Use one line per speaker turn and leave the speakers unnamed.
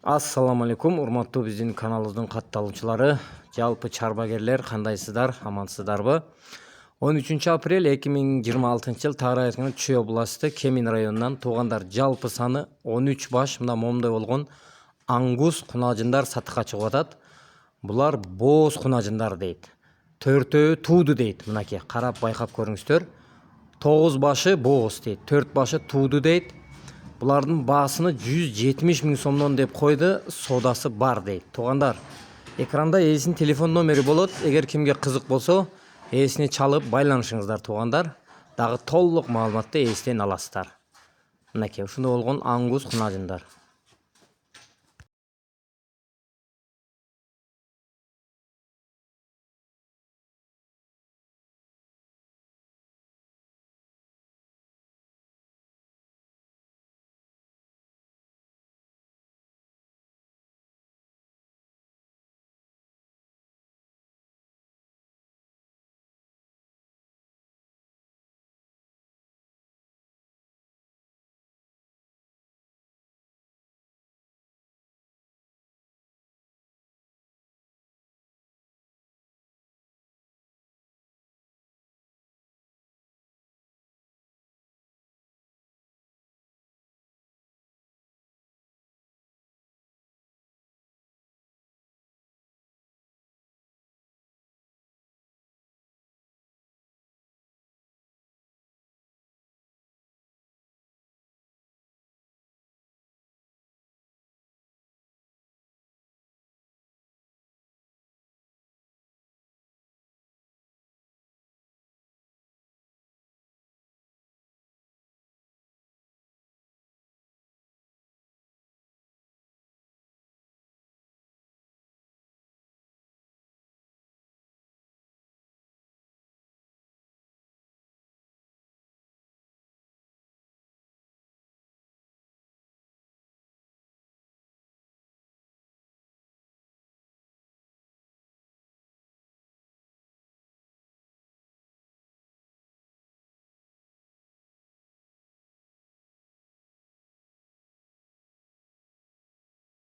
Ассаламу алейкум, урматтуу биздин каналыбыздын катталуучулары, жалпы чарбагерлер, кандайсыздар, амансыздарбы? 13 апрель 2026 жыл Тагыр айылы Чүй областы Кемин районунан туугандар жалпы саны 13 баш мына момундай болгон аңгус кунажындар сатыкка чыгып атат. Булар бооз кунажындар дейт. Төртөө тууду дейт. Мынакей карап байкап көрүңүздөр. 9 башы бооз дейт, 4 башы тууду дейт. Булардын баасыны 170 миң сомдон деп койду, содасы бар дейт. Туугандар, экранда ээсинин телефон номери болот. Эгер кимге кызык болсо, ээсине чалып байланышыңыздар туугандар. Дагы толук маалыматты ээсинен аласыздар. Мынакей ушундай болгон аңгус кунажындар.